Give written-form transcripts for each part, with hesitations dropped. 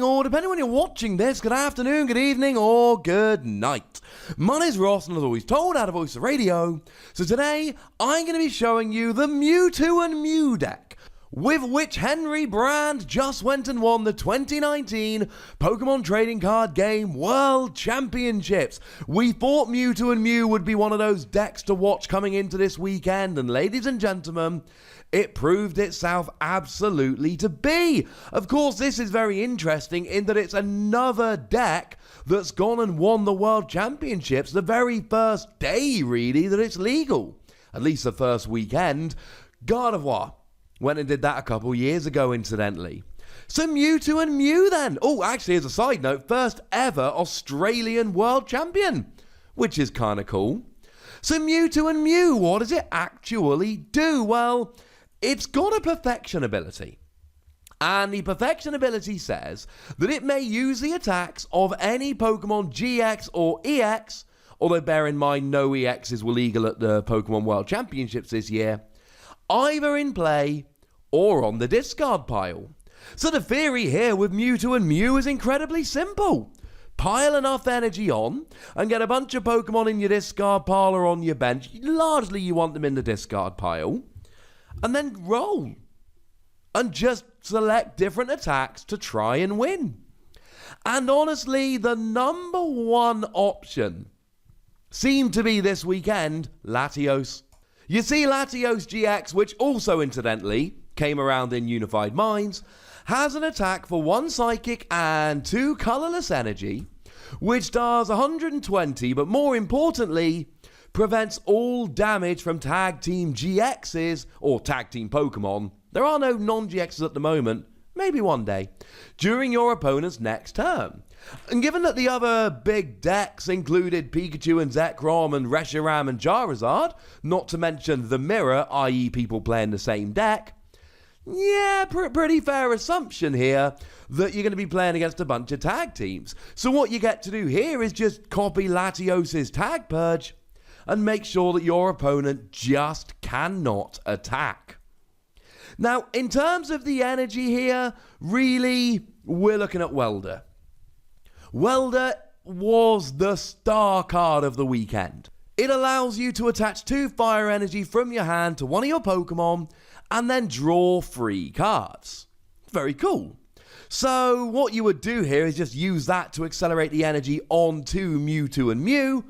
morning, or depending when you're watching this, good afternoon, good evening, or good night. My name's Ross, and as always told, out of Voice of Radio. So today, I'm going to be showing you the Mewtwo Mew deck, with which Henry Brand just went and won the 2019 Pokemon Trading Card Game World Championships. We thought Mewtwo Mew would be one of those decks to watch coming into this weekend, and ladies and gentlemen, it proved itself absolutely to be. Of course, this is very interesting in that it's another deck that's gone and won the World Championships the very first day, really, that it's legal. At least the first weekend. Gardevoir went and did that a couple years ago, incidentally. So Mewtwo Mew then. Oh, actually, as a side note, first ever Australian World Champion, which is kind of cool. So Mewtwo Mew, what does it actually do? Well, it's got a perfection ability. And the perfection ability says that it may use the attacks of any Pokemon GX or EX, although bear in mind no EXs were legal at the Pokemon World Championships this year, either in play or on the discard pile. So the theory here with Mewtwo Mew is incredibly simple. Pile enough energy on and get a bunch of Pokemon in your discard pile or on your bench. Largely you want them in the discard pile. And then roll. And just select different attacks to try and win. And honestly, the number one option seemed to be this weekend, Latios. You see, Latios GX, which also incidentally came around in Unified Minds, has an attack for 1 Psychic and 2 Colorless Energy, which does 120, but more importantly, prevents all damage from Tag Team GXs, or Tag Team Pokemon. There are no non-GXs at the moment, maybe one day, during your opponent's next turn. And given that the other big decks included Pikachu and Zekrom and Reshiram and Charizard, not to mention the mirror, i.e. people playing the same deck, yeah, pretty fair assumption here that you're going to be playing against a bunch of tag teams. So what you get to do here is just copy Latios' Tag Purge and make sure that your opponent just cannot attack. Now, in terms of the energy here, really, we're looking at Welder. Welder was the star card of the weekend. It allows you to attach 2 fire energy from your hand to one of your Pokemon and then draw 3 cards. Very cool. So what you would do here is just use that to accelerate the energy onto Mewtwo Mew,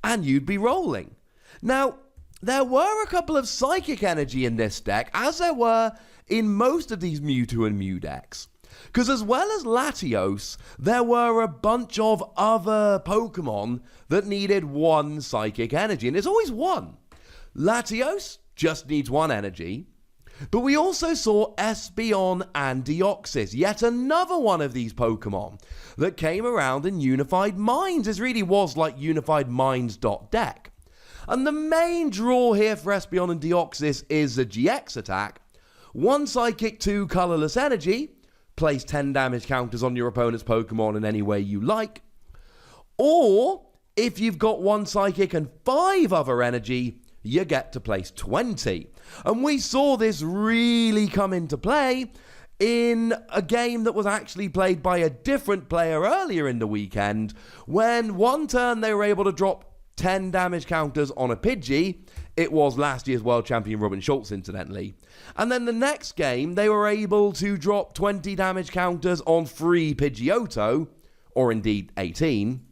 and you'd be rolling. Now, there were a couple of psychic energy in this deck, as there were in most of these Mewtwo Mew decks. Because as well as Latios, there were a bunch of other Pokemon that needed 1 psychic energy, and it's always 1. Latios just needs 1 energy, but we also saw Espeon and Deoxys, yet another one of these Pokemon that came around in Unified Minds. This really was like Unified Minds.deck. And the main draw here for Espeon and Deoxys is the GX attack. 1 Psychic, 2 Colorless Energy. Place 10 damage counters on your opponent's Pokemon in any way you like. Or, if you've got 1 Psychic and 5 other energy, you get to place 20. And we saw this really come into play in a game that was actually played by a different player earlier in the weekend, when one turn they were able to drop 10 damage counters on a Pidgey. It was last year's world champion Robin Schultz, incidentally. And then the next game, they were able to drop 20 damage counters on 3 Pidgeotto, or indeed 18.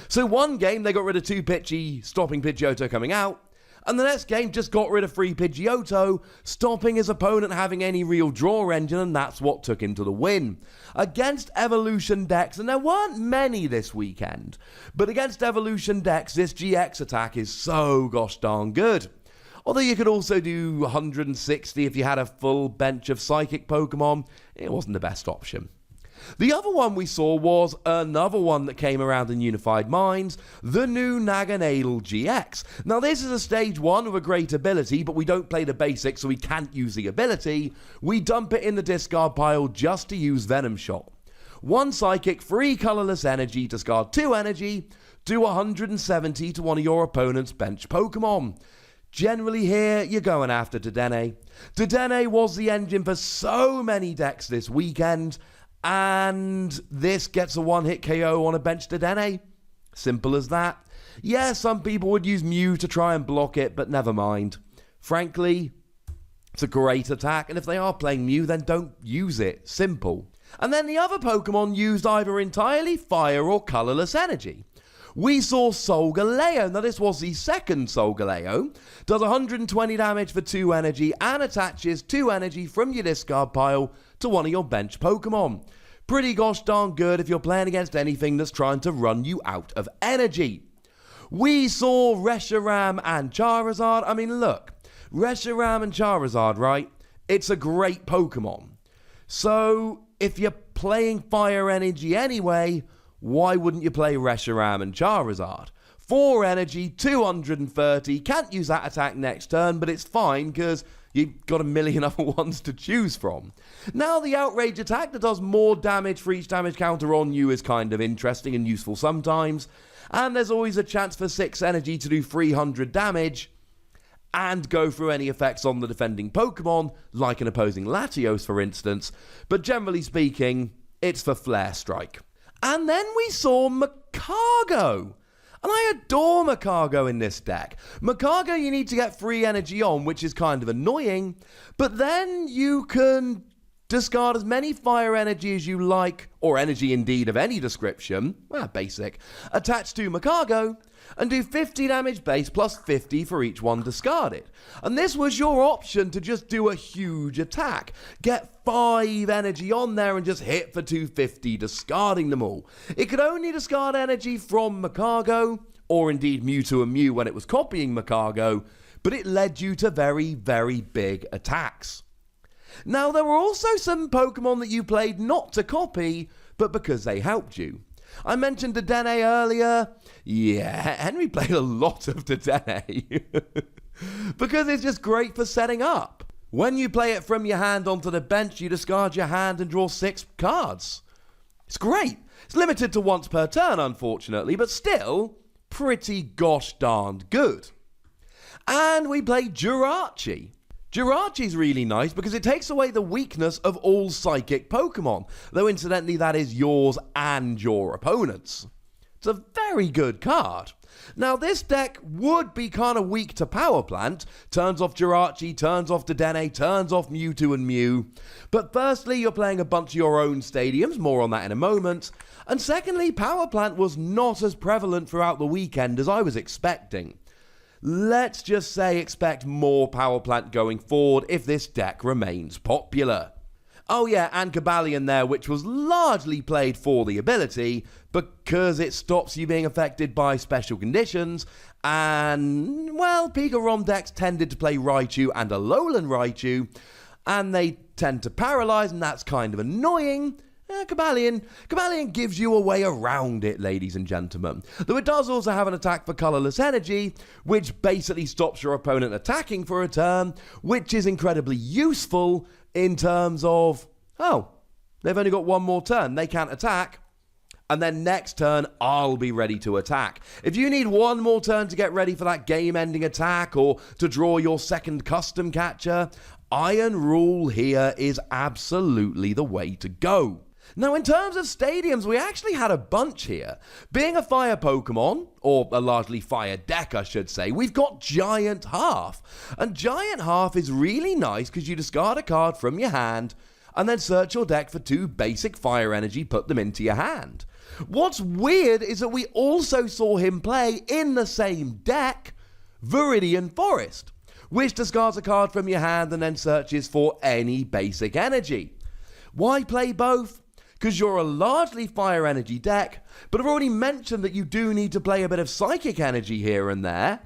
So one game, they got rid of 2 Pidgey, stopping Pidgeotto coming out. And the next game just got rid of 3 Pidgeotto, stopping his opponent having any real draw engine, and that's what took him to the win. Against Evolution decks, and there weren't many this weekend, but against Evolution decks, this GX attack is so gosh darn good. Although you could also do 160 if you had a full bench of Psychic Pokemon, it wasn't the best option. The other one we saw was another one that came around in Unified Minds, the new Naganadel GX. Now this is a stage 1 with a great ability, but we don't play the basics, so we can't use the ability. We dump it in the discard pile just to use Venom Shot. 1 Psychic, 3 Colorless Energy, discard 2 energy, do 170 to one of your opponent's bench Pokemon. Generally here, you're going after Dedenne. Dedenne was the engine for so many decks this weekend, And this gets a one-hit KO on a bench Dedenne. Simple as that. Yeah, some people would use Mew to try and block it, but never mind. Frankly, it's a great attack, and if they are playing Mew, then don't use it. Simple. And then the other Pokemon used either entirely fire or colourless energy. We saw Solgaleo. Now this was the second Solgaleo. Does 120 damage for 2 energy and attaches 2 energy from your discard pile to one of your bench Pokemon. Pretty gosh darn good if you're playing against anything that's trying to run you out of energy. We saw Reshiram and Charizard. I mean, look, Reshiram and Charizard, right? It's a great Pokemon. So if you're playing fire energy anyway, why wouldn't you play Reshiram and Charizard? 4 energy, 230, can't use that attack next turn, but it's fine because you've got a million other ones to choose from. Now the Outrage attack that does more damage for each damage counter on you is kind of interesting and useful sometimes, and there's always a chance for 6 energy to do 300 damage and go through any effects on the defending Pokemon, like an opposing Latios for instance, but generally speaking, it's for Flare Strike. And then we saw Magcargo. And I adore Magcargo in this deck. Magcargo you need to get free energy on, which is kind of annoying, but then you can discard as many fire energy as you like, or energy indeed of any description, basic, attached to Magcargo, and do 50 damage base plus 50 for each one discarded. And this was your option to just do a huge attack. Get 5 energy on there and just hit for 250, discarding them all. It could only discard energy from Magcargo, or indeed Mewtwo Mew when it was copying Magcargo, but it led you to very, very big attacks. Now there were also some Pokemon that you played not to copy, but because they helped you. I mentioned Dedenne earlier. Yeah, Henry played a lot of Dedenne. Because it's just great for setting up. When you play it from your hand onto the bench, you discard your hand and draw 6 cards. It's great. It's limited to once per turn, unfortunately, but still pretty gosh darned good. And we played Jirachi. Jirachi's really nice because it takes away the weakness of all psychic Pokemon, though incidentally that is yours and your opponent's. It's a very good card. Now this deck would be kind of weak to Power Plant, turns off Jirachi, turns off Dedenne, turns off Mewtwo and Mew, but firstly you're playing a bunch of your own stadiums, more on that in a moment, and secondly Power Plant was not as prevalent throughout the weekend as I was expecting. Let's just say expect more Power Plant going forward if this deck remains popular. Oh yeah, and Cobalion there, which was largely played for the ability, because it stops you being affected by special conditions, and, well, Pika ROM decks tended to play Raichu and Alolan Raichu, and they tend to paralyze, and that's kind of annoying. Cobalion gives you a way around it, ladies and gentlemen. Though it does also have an attack for colourless energy, which basically stops your opponent attacking for a turn, which is incredibly useful in terms of, oh, they've only got one more turn, they can't attack, and then next turn, I'll be ready to attack. If you need one more turn to get ready for that game-ending attack or to draw your second custom catcher, Iron Rule here is absolutely the way to go. Now, in terms of stadiums, we actually had a bunch here. Being a fire Pokemon, or a largely fire deck, I should say, we've got Giant Half. And Giant Half is really nice because you discard a card from your hand and then search your deck for 2 basic fire energy, put them into your hand. What's weird is that we also saw him play in the same deck, Viridian Forest, which discards a card from your hand and then searches for any basic energy. Why play both? Because you're a largely fire energy deck, but I've already mentioned that you do need to play a bit of psychic energy here and there,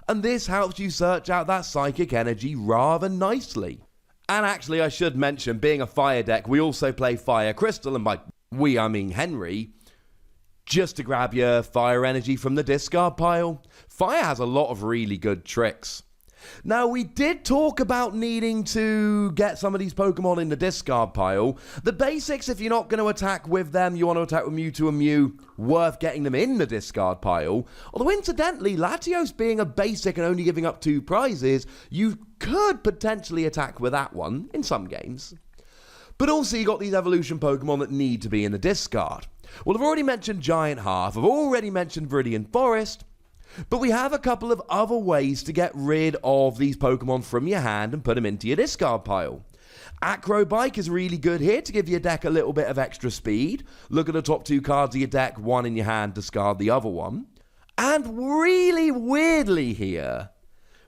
and this helps you search out that psychic energy rather nicely. And actually, I should mention, being a fire deck, we also play Fire Crystal, and by we I mean Henry, just to grab your fire energy from the discard pile. Fire has a lot of really good tricks. Now, we did talk about needing to get some of these Pokemon in the discard pile. The basics, if you're not going to attack with them, you want to attack with Mewtwo and Mew, worth getting them in the discard pile. Although, incidentally, Latios being a basic and only giving up 2 prizes, you could potentially attack with that one in some games. But also you got these evolution Pokemon that need to be in the discard. Well, I've already mentioned Giant Hearth, I've already mentioned Viridian Forest, but we have a couple of other ways to get rid of these Pokemon from your hand and put them into your discard pile. Acrobike is really good here to give your deck a little bit of extra speed. Look at the top 2 cards of your deck, one in your hand, discard the other one. And really weirdly here,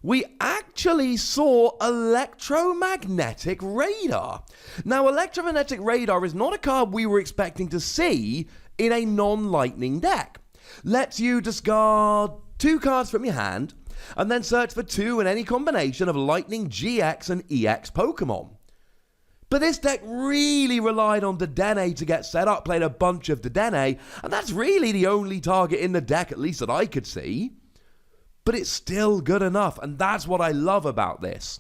we actually saw Electromagnetic Radar. Now, Electromagnetic Radar is not a card we were expecting to see in a non-lightning deck. Lets you discard 2 cards from your hand, and then search for 2 in any combination of Lightning GX and EX Pokemon. But this deck really relied on Dedenne to get set up, played a bunch of Dedenne, and that's really the only target in the deck, at least that I could see. But it's still good enough, and that's what I love about this.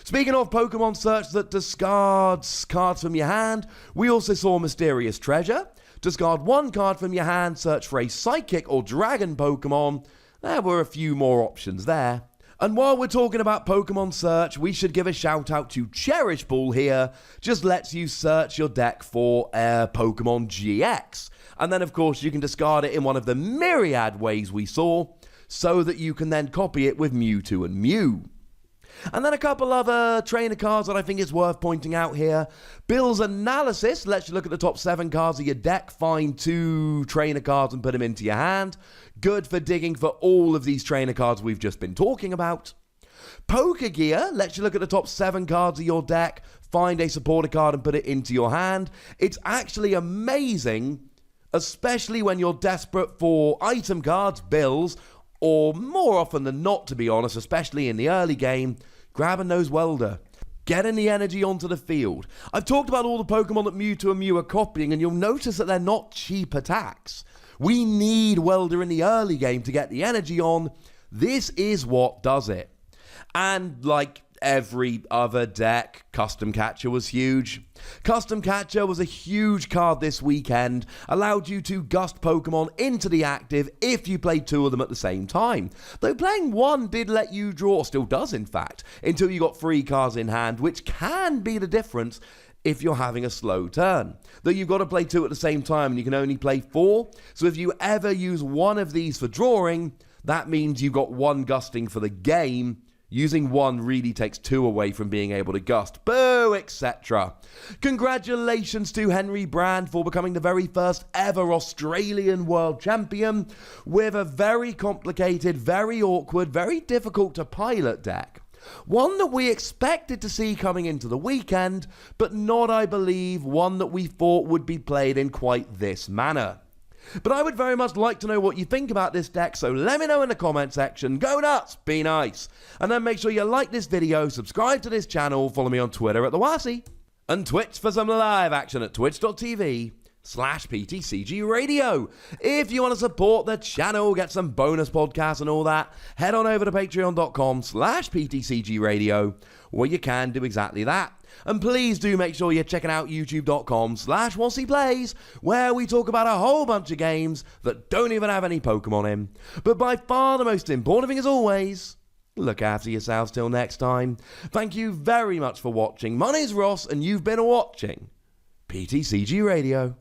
Speaking of Pokemon search that discards cards from your hand, we also saw Mysterious Treasure. Discard 1 card from your hand, search for a Psychic or Dragon Pokemon. There were a few more options there. And while we're talking about Pokemon search, we should give a shout out to Cherish Ball here. Just lets you search your deck for Pokemon GX. And then of course you can discard it in one of the myriad ways we saw, so that you can then copy it with Mewtwo and Mew. And then a couple other trainer cards that I think is worth pointing out here. Bill's Analysis lets you look at the top 7 cards of your deck, find 2 trainer cards and put them into your hand. Good for digging for all of these trainer cards we've just been talking about. Pokegear lets you look at the top 7 cards of your deck, find a supporter card and put it into your hand. It's actually amazing, especially when you're desperate for item cards, bills, or more often than not, to be honest, especially in the early game, grabbing those Welder. Getting the energy onto the field. I've talked about all the Pokemon that Mewtwo and Mew are copying, and you'll notice that they're not cheap attacks. We need Welder in the early game to get the energy on. This is what does it. And like every other deck, Custom Catcher was huge. Custom Catcher was a huge card this weekend, allowed you to gust Pokemon into the active if you played 2 of them at the same time. Though playing 1 did let you draw, still does in fact, until you got 3 cards in hand, which can be the difference if you're having a slow turn. Though you've got to play 2 at the same time and you can only play 4, so if you ever use one of these for drawing, that means you've got 1 gusting for the game. Using 1 really takes 2 away from being able to gust. Boo, etc. Congratulations to Henry Brand for becoming the very first ever Australian world champion with a very complicated, very awkward, very difficult to pilot deck. One that we expected to see coming into the weekend, but not, I believe, one that we thought would be played in quite this manner. But I would very much like to know what you think about this deck, so let me know in the comment section. Go nuts, be nice. And then make sure you like this video, subscribe to this channel, follow me on Twitter at TheWasi, and Twitch for some live action at twitch.tv/PTCGRadio. If you want to support the channel, get some bonus podcasts and all that, head on over to patreon.com/PTCGRadio, where you can do exactly that. And please do make sure you're checking out youtube.com/WasiPlays, where we talk about a whole bunch of games that don't even have any Pokemon in. But by far the most important thing, as always, look after yourselves till next time. Thank you very much for watching. My name's Ross, and you've been watching PTCG Radio.